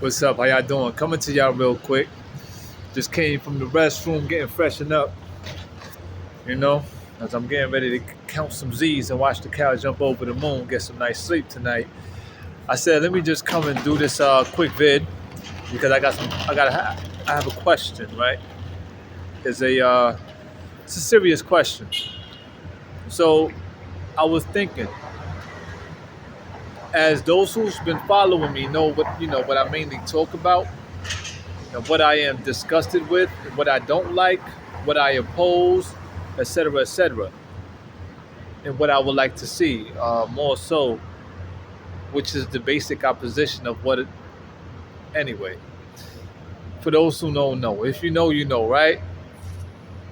What's up? How y'all doing? Coming to y'all real quick. Just came from the restroom, getting freshened up. You know, as I'm getting ready to count some Z's and watch the cow jump over the moon, get some nice sleep tonight. I said, let me just come and do this quick vid because I have a question, right? It's it's a serious question. So I was thinking, as those who's been following me know what I mainly talk about, and what I am disgusted with, what I don't like, what I oppose, etc., etc., and what I would like to see more so, which is the basic opposition of what it. Anyway, for those who don't know, if you know, you know, right?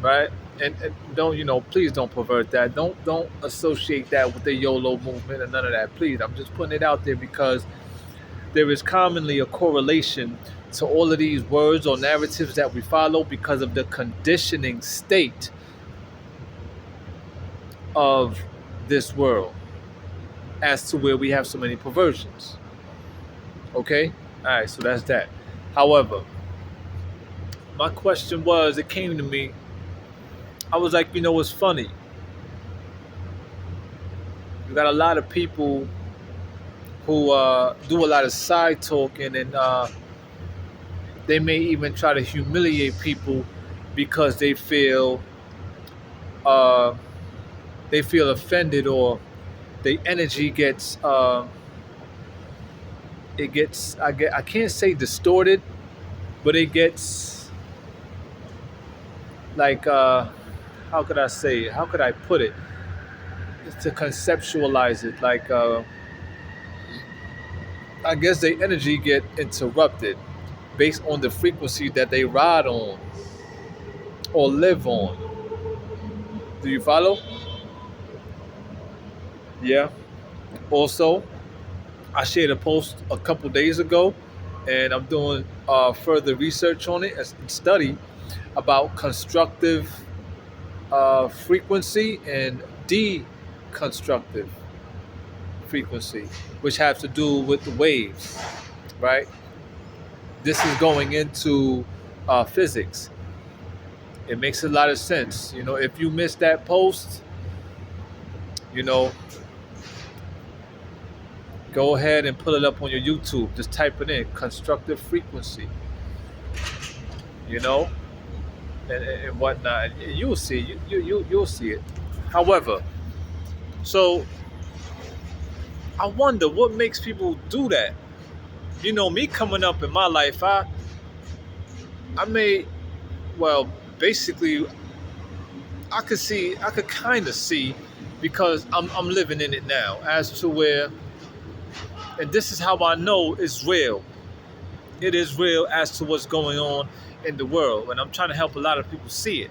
Right? And don't please don't pervert that. Don't associate that with the YOLO movement and none of that. Please, I'm just putting it out there because there is commonly a correlation to all of these words or narratives that we follow because of the conditioning state of this world as to where we have so many perversions. Okay? All right, so that's that. However, my question was, it came to me, I was like, it's funny. You got a lot of people who do a lot of side talking and they may even try to humiliate people because uh, they feel offended or the energy gets I can't say distorted, but it gets like how could I say it? How could I put it? To conceptualize it, like I guess the energy get interrupted based on the frequency that they ride on or live on. Do you follow? Yeah. Also, I shared a post a couple days ago, and I'm doing further research on it and study about constructive frequency and deconstructive frequency, which has to do with the waves, right? This is going into physics. It makes a lot of sense. If you missed that post, you know, go ahead and pull it up on your YouTube. Just type it in, constructive frequency, you know, and whatnot. You'll see. You'll see it. However, so I wonder what makes people do that. Me coming up in my life, I made well, basically, I could kind of see because I'm living in it now as to where, and this is how I know it's real. It is real as to what's going on in the world, and I'm trying to help a lot of people see it.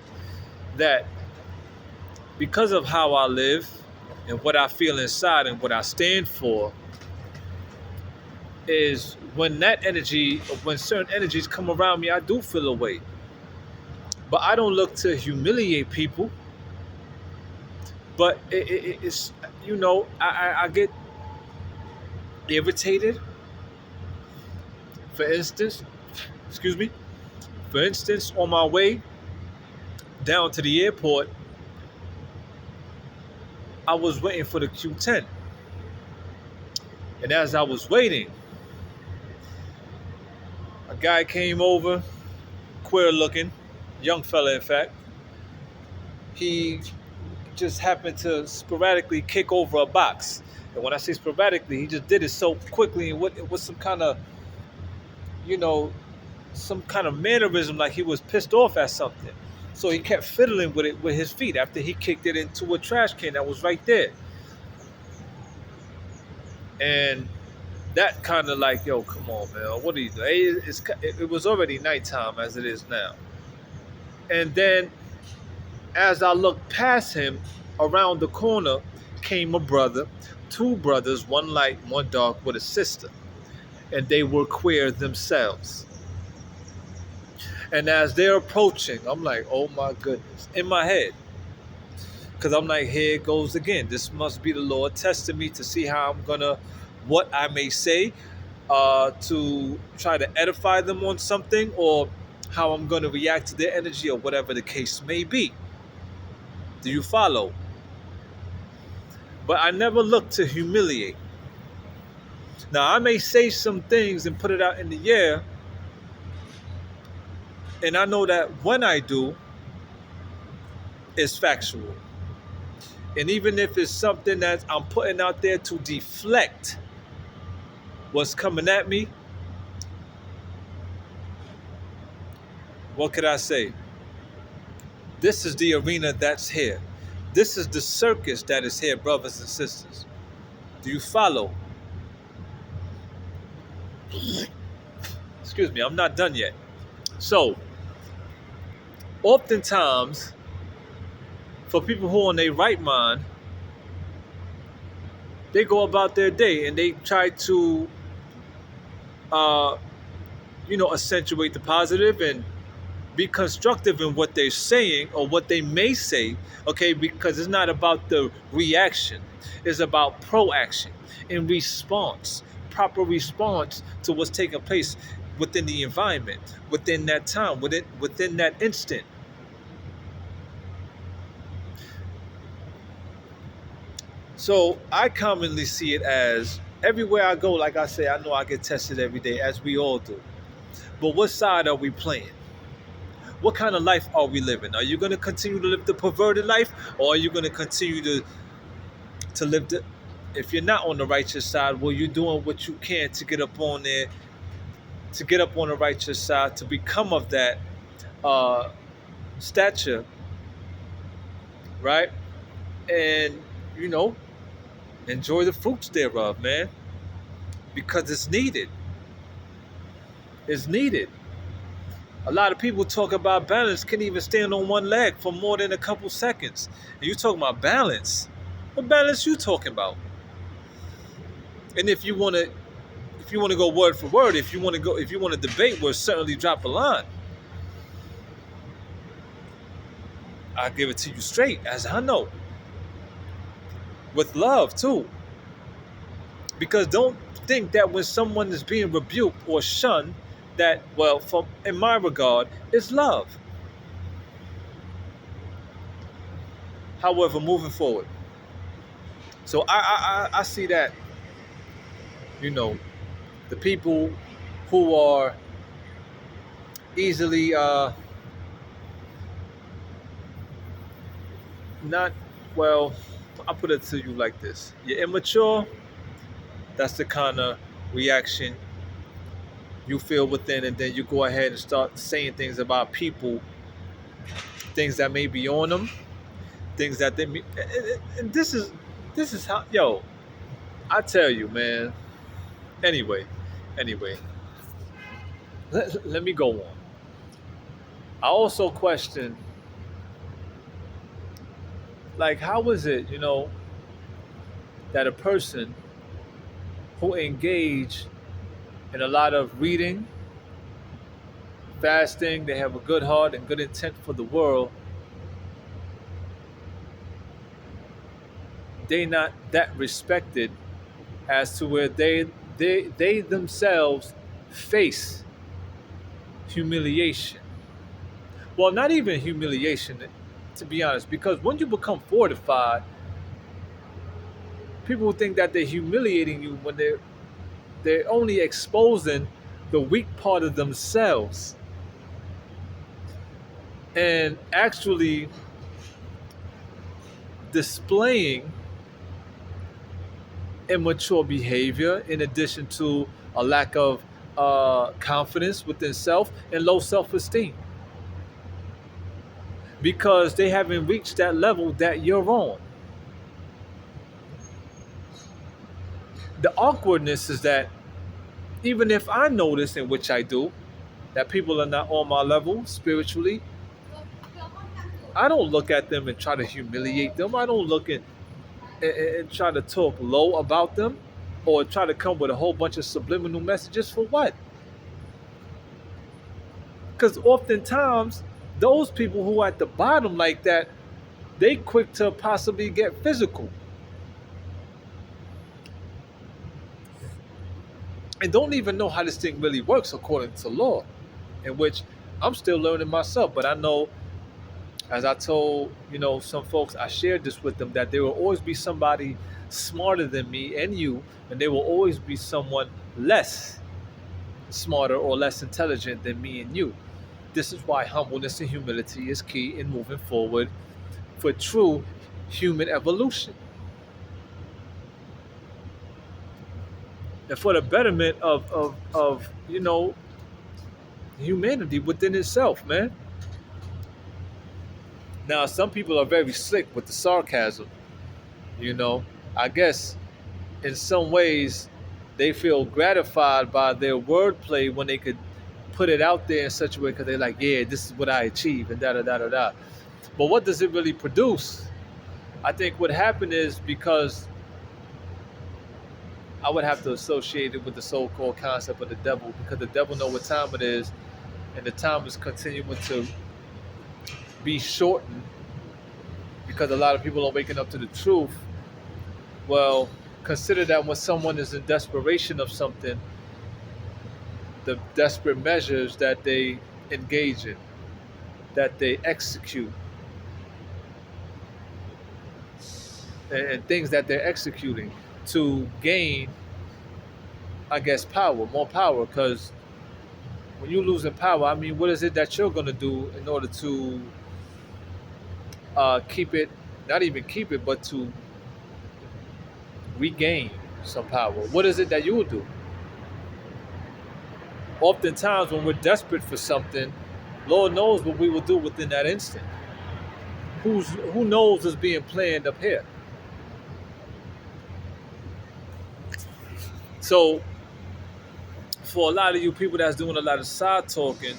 That because of how I live and what I feel inside and what I stand for, is when that energy, when certain energies come around me, I do feel a way. But I don't look to humiliate people. But it's I get irritated. For instance, excuse me. For instance, on my way down to the airport, I was waiting for the Q10, and as I was waiting, a guy came over, queer looking, young fella in fact. He just happened to sporadically kick over a box. And when I say sporadically, he just did it so quickly and with some kind of, you know, some kind of mannerism like he was pissed off at something. So he kept fiddling with it with his feet after he kicked it into a trash can that was right there. And that kind of like, yo, come on, man, what are you doing? It was already nighttime as it is now. And then as I looked past him, around the corner came a brother, two brothers, one light, one dark, with a sister. And they were queer themselves. And as they're approaching, I'm like, oh my goodness, in my head. Because I'm like, here it goes again. This must be the Lord testing me to see how I'm going to, what I may say, to try to edify them on something, or how I'm going to react to their energy, or whatever the case may be. Do you follow? But I never look to humiliate. Now, I may say some things and put it out in the air, and I know that when I do, it's factual. And even if it's something that I'm putting out there to deflect what's coming at me, what could I say? This is the arena that's here. This is the circus that is here, brothers and sisters. Do you follow? Excuse me, I'm not done yet. So, oftentimes, for people who are in their right mind, they go about their day and they try to, uh, accentuate the positive and be constructive in what they're saying or what they may say, okay, because it's not about the reaction, it's about proaction in response, proper response to what's taking place within the environment, within that time, within that instant. So I commonly see it as everywhere I go, like I say, I know I get tested every day, as we all do. But what side are we playing? What kind of life are we living? Are you going to continue to live the perverted life, or are you going to continue to live the? If you're not on the righteous side, well, you're doing what you can to get up on there, to get up on the righteous side, to become of that uh, stature, right? And you know, enjoy the fruits thereof, man, because it's needed. It's needed. A lot of people talk about balance, can't even stand on one leg for more than a couple seconds. And you talking about balance? What balance you talking about? And if you want to go word for word, if you want to debate, we'll certainly drop a line. I'll give it to you straight, as I know, with love too. Because don't think that when someone is being rebuked or shunned, that, well, from in my regard, it's love. However, moving forward, so I see that, you know, the people who are easily not, well, I'll put it to you like this: you're immature. That's the kind of reaction you feel within, and then you go ahead and start saying things about people, things that may be on them, things that they. And this is how, yo. I tell you, man. Anyway, anyway, let me go on. I also question, like, how is it, that a person who engage in a lot of reading, fasting, they have a good heart and good intent for the world, they not that respected as to where they themselves face humiliation. Well, not even humiliation, to be honest, because when you become fortified, people think that they're humiliating you when they're only exposing the weak part of themselves and actually displaying immature behavior, in addition to a lack of confidence within self and low self-esteem, because they haven't reached that level that you're on. The awkwardness is that even if I notice, in which I do, that people are not on my level spiritually, I don't look at them and try to humiliate them. I don't look at and try to talk low about them, or try to come with a whole bunch of subliminal messages for what? Because oftentimes, those people who are at the bottom like that, they quick to possibly get physical. and don't even know how this thing really works according to law, in which I'm still learning myself. But I know, as I told some folks, I shared this with them, that there will always be somebody smarter than me and you, and there will always be someone less smarter or less intelligent than me and you. This is why humbleness and humility is key in moving forward for true human evolution and for the betterment of humanity within itself, man. Now, some people are very slick with the sarcasm. You know, I guess in some ways they feel gratified by their wordplay when they could put it out there in such a way because they're like, yeah, this is what I achieved and da da da da da. But what does it really produce? I think what happened is, because I would have to associate it with the so-called concept of the devil, because the devil know what time it is, and the time is continuing to be shortened because a lot of people are waking up to the truth. Well, consider that when someone is in desperation of something, the desperate measures that they engage in, that they execute, and things that they're executing to gain, I guess, power, more power. Because when you're losing power, I mean, what is it that you're going to do in order to keep it, not even keep it, but to regain some power? What is it that you will do? Oftentimes, when we're desperate for something, Lord knows what we will do within that instant. Who knows is being planned up here? So, for a lot of you people that's doing a lot of side talking,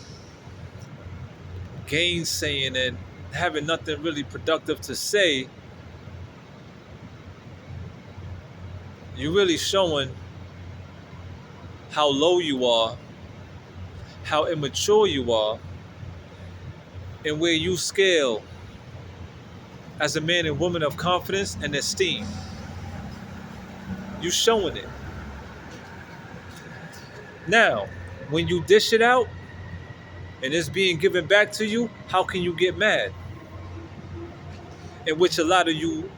gainsaying, and having nothing really productive to say, you're really showing how low you are, how immature you are, and where you scale as a man and woman of confidence and esteem. You showing it. Now, when you dish it out and it's being given back to you, how can you get mad? In which a lot of you,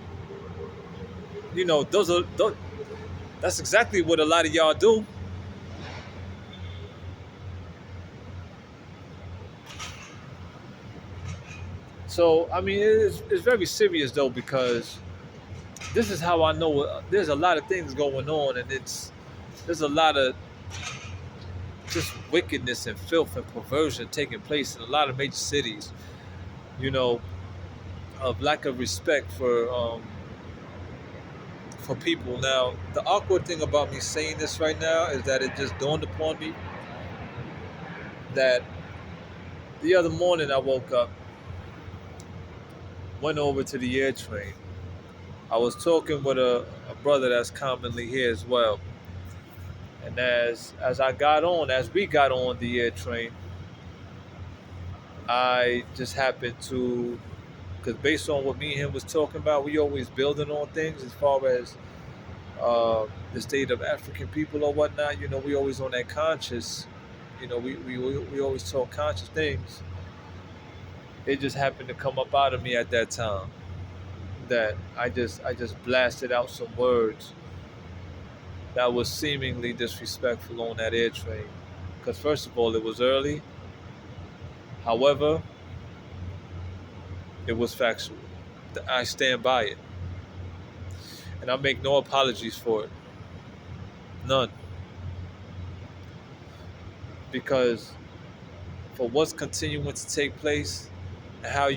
that's exactly what a lot of y'all do. So, I mean, it's very serious though, because this is how I know there's a lot of things going on, and there's a lot of just wickedness and filth and perversion taking place in a lot of major cities. You know, of lack of respect for people. Now, the awkward thing about me saying this right now is that it just dawned upon me that the other morning I woke up, went over to the air train. I was talking with a brother that's commonly here as well. And as we got on the air train, I just happened to, because based on what me and him was talking about, we always building on things as far as the state of African people or whatnot. We always on that conscious. We always talk conscious things. It just happened to come up out of me at that time that I just blasted out some words that was seemingly disrespectful on that air train. Because first of all, it was early. However, it was factual. I stand by it, and I make no apologies for it. None. Because for what's continuing to take place and how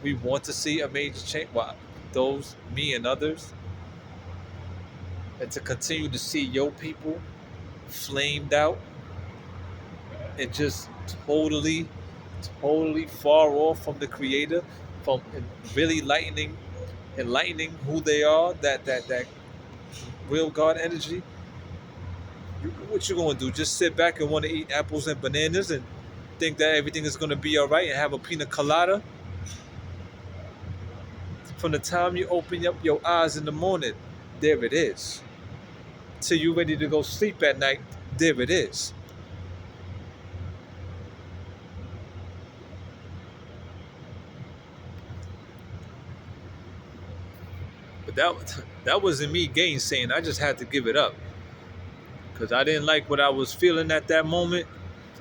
we want to see a major change, well, those, me and others, and to continue to see your people flamed out and just totally, totally far off from the creator, from really enlightening who they are, that real God energy. What you gonna do? Just sit back and want to eat apples and bananas and think that everything is gonna be all right and have a pina colada? From the time you open up your eyes in the morning, there it is. till you ready to go sleep at night, there it is. But that wasn't me gainsaying. I just had to give it up because I didn't like what I was feeling at that moment.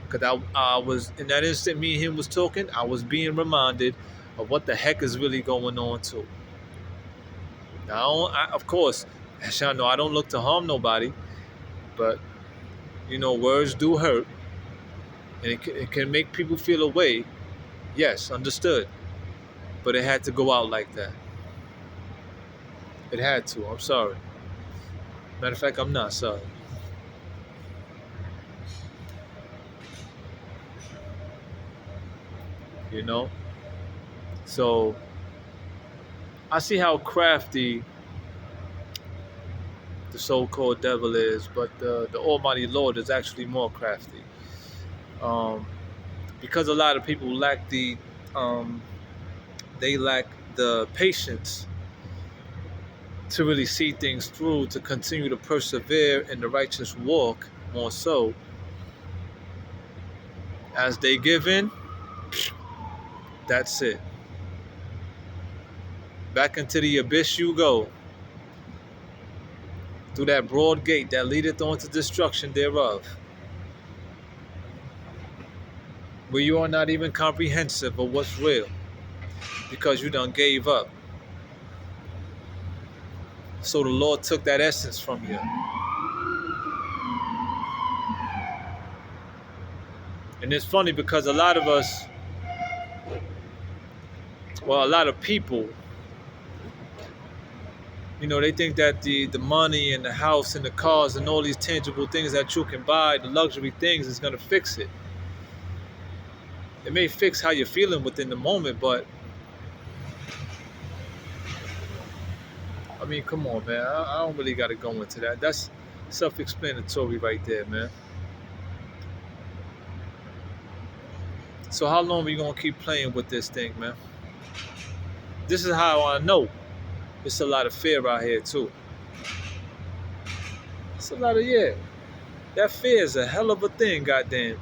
Because I was in that instant, me and him was talking. I was being reminded of what the heck is really going on too. Now, of course, as y'all know, I don't look to harm nobody, but words do hurt, and it can make people feel a way. Yes, understood. But it had to go out like that. It had to. I'm sorry. Matter of fact, I'm not sorry. You know. So I see how crafty the so-called devil is, but the Almighty Lord is actually more crafty. Um, because a lot of people lack um, they lack the patience to really see things through, to continue to persevere in the righteous walk. More so, as they give in, that's it. Back into the abyss you go, through that broad gate that leadeth unto destruction thereof, where you are not even comprehensive of what's real, because you done gave up. So the Lord took that essence from you. And it's funny because a lot of us, well, a lot of people, they think that the money and the house and the cars and all these tangible things that you can buy, the luxury things, is going to fix it. It may fix how you're feeling within the moment, but I mean, come on, man. I don't really got to go into that. That's self-explanatory right there, man. So how long are we going to keep playing with this thing, man? This is how I know it's a lot of fear out here, too. It's a lot of, yeah. That fear is a hell of a thing, goddamn.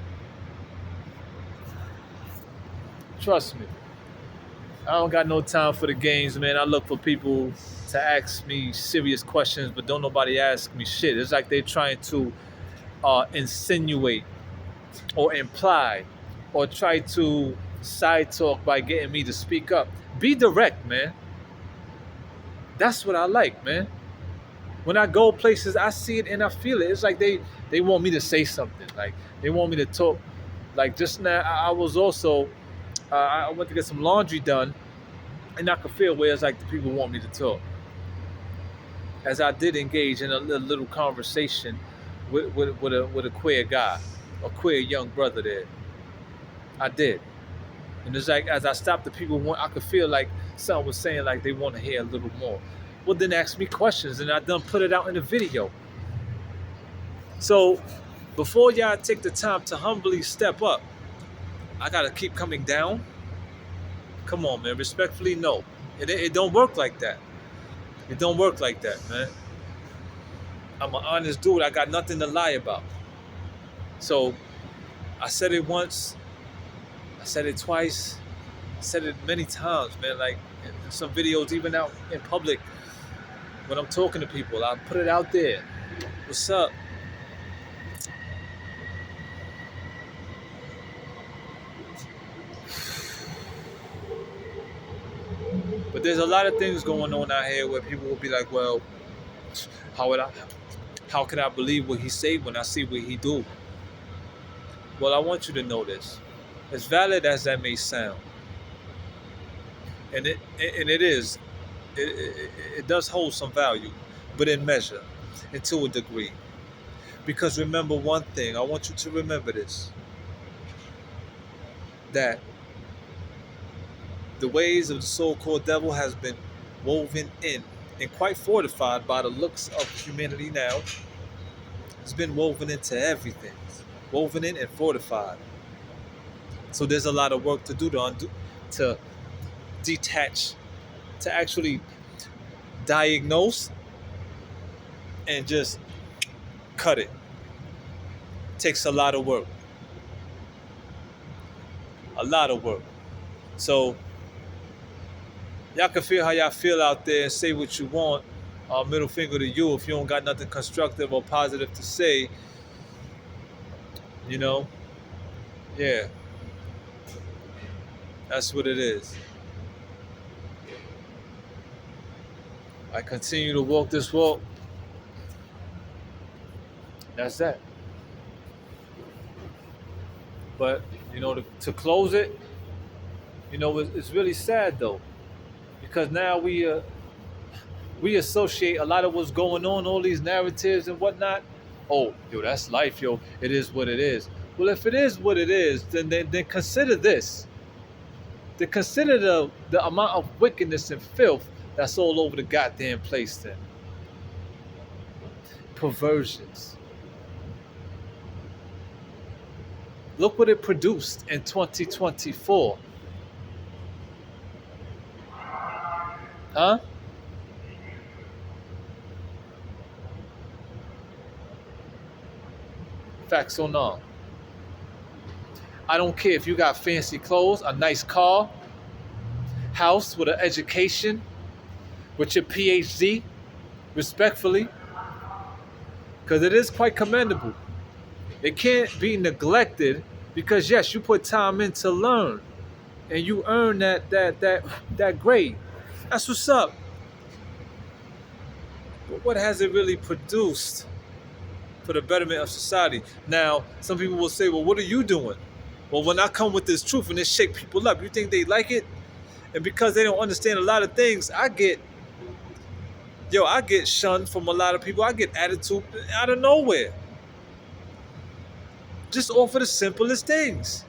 Trust me. I don't got no time for the games, man. I look for people to ask me serious questions, but don't nobody ask me shit. It's like they're trying to insinuate or imply or try to side talk by getting me to speak up. Be direct, man. That's what I like, man. When I go places, I see it and I feel it. It's like they want me to say something. Like they want me to talk. Like just now, I was also I went to get some laundry done, and I could feel where it's like the people want me to talk. As I did engage in a little conversation with a queer guy, a queer young brother there. I did. And it's like as I stopped, the people I could feel like someone was saying like they want to hear a little more. Well, then ask me questions, and I done put it out in the video. So before y'all take the time to humbly step up, I gotta keep coming down. Come on, man. Respectfully, no. It don't work like that. It don't work like that, man. I'm an honest dude. I got nothing to lie about. So I said it once. I said it twice. I said it many times, man. Like in some videos, even out in public, when I'm talking to people, I put it out there. What's up? But there's a lot of things going on out here where people will be like, well, how would I? How can I believe what he say when I see what he do? Well, I want you to know this. As valid as that may sound, and it is, it does hold some value, but in measure, and to a degree. Because remember one thing, I want you to remember this, that the ways of the so-called devil has been woven in and quite fortified by the looks of humanity now. It's been woven into everything, woven in and fortified. So there's a lot of work to do to detach, to actually diagnose and just cut it. Takes a lot of work. A lot of work. So y'all can feel how y'all feel out there and say what you want. Middle finger to you if you don't got nothing constructive or positive to say. You know, yeah, that's what it is. I continue to walk this walk. That's that. But to close it, it's really sad though, because now we associate a lot of what's going on, all these narratives and whatnot. Oh, yo, that's life, yo. It is what it is. Well, if it is what it is, then consider this. Then consider the amount of wickedness and filth that's all over the goddamn place. Then perversions. Look what it produced in 2024. Huh? Facts or none. I don't care if you got fancy clothes, a nice car, house with an education, with your PhD, respectfully, because it is quite commendable. It can't be neglected because yes, you put time in to learn, and you earn that grade. That's what's up. But what has it really produced for the betterment of society? Now, some people will say, "Well, what are you doing?" Well, when I come with this truth and it shake people up, you think they like it? And because they don't understand a lot of things, I get shunned from a lot of people. I get attitude out of nowhere. Just off of the simplest things.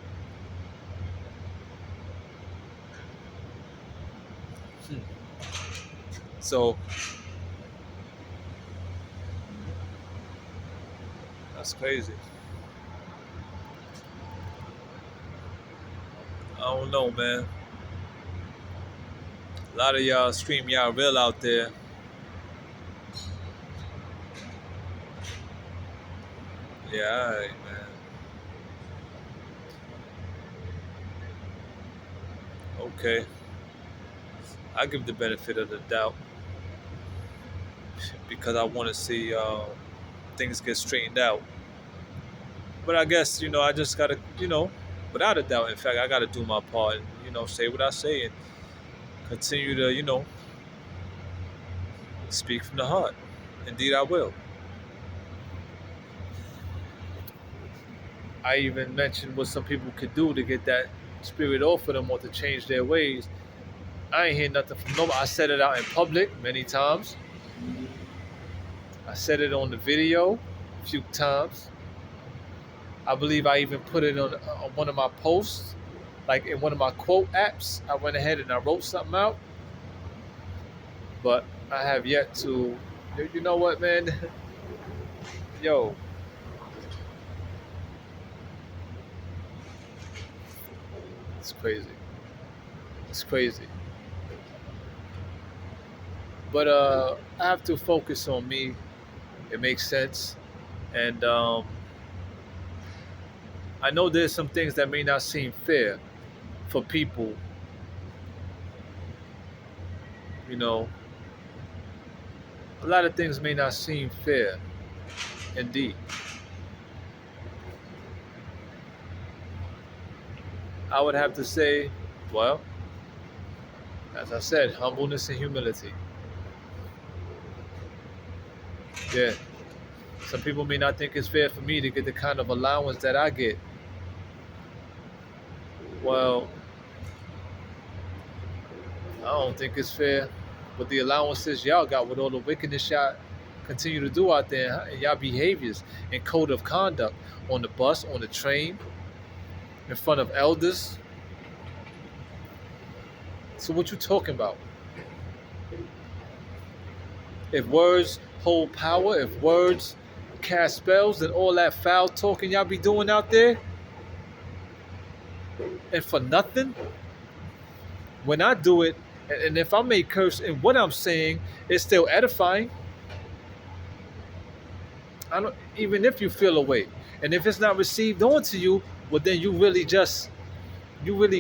So that's crazy. I don't know, man. A lot of y'all scream y'all real out there. Yeah, all right, man. Okay. I give the benefit of the doubt because I want to see things get straightened out. But I guess, I just got to, without a doubt, in fact, I got to do my part and, say what I say and continue to, speak from the heart. Indeed, I will. I even mentioned what some people could do to get that spirit off of them or to change their ways. I ain't hear nothing from nobody. I said it out in public many times. I said it on the video a few times. I believe I even put it on one of my posts, like in one of my quote apps. I went ahead and I wrote something out, but I have yet to. You know what, man? Yo, it's crazy. It's crazy. But I have to focus on me. It makes sense, and I know there's some things that may not seem fair for people. You know, a lot of things may not seem fair. Indeed, I would have to say, well, as I said, humbleness and humility. Yeah, some people may not think it's fair for me to get the kind of allowance that I get. Well, I don't think it's fair with the allowances y'all got with all the wickedness y'all continue to do out there huh? And y'all behaviors and code of conduct on the bus, on the train, in front of elders. So what you talking about? If words hold power, if words cast spells, then all that foul talking y'all be doing out there, and for nothing, when I do it, and if I may curse in what I'm saying, it's still edifying. I don't. even if you feel a way. And if it's not received onto you, well, then you really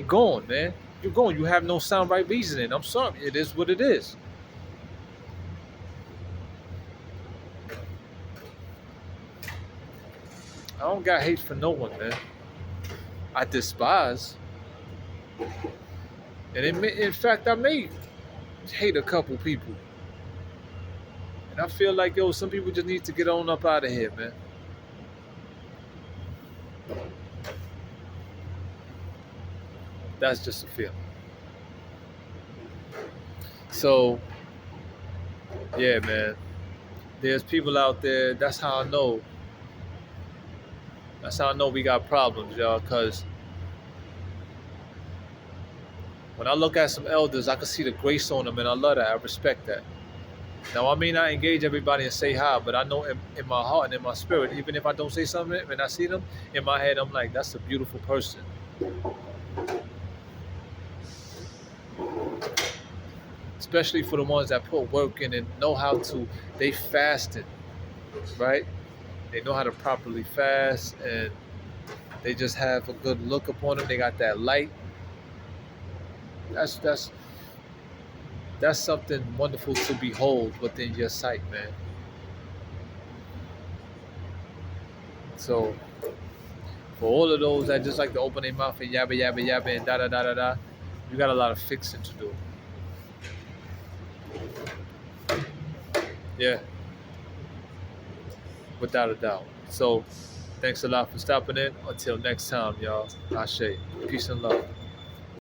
gone, man. You're gone. You have no sound right reasoning. I'm sorry. It is what it is. I don't got hate for no one, man. I despise. And in fact, I may hate a couple people. And I feel like, yo, some people just need to get on up out of here, man. That's just a feeling. So, yeah, man. There's people out there. That's how I know. That's how I know we got problems, y'all. Because when I look at some elders, I can see the grace on them, and I love that. I respect that. Now, I may not engage everybody and say hi, but I know in my heart and in my spirit, even if I don't say something, when I see them, in my head, I'm like, that's a beautiful person. Especially for the ones that put work in and know how to, they fasted, right? They know how to properly fast, and they just have a good look upon them. They got that light. That's that's that's something wonderful to behold within your sight, man. So for all of those that just like to open their mouth and yabba yabba yabba and da da da da da, you got a lot of fixing to do. Yeah, without a doubt. So thanks a lot for stopping in. Until next time, y'all. Ashe. Peace and love.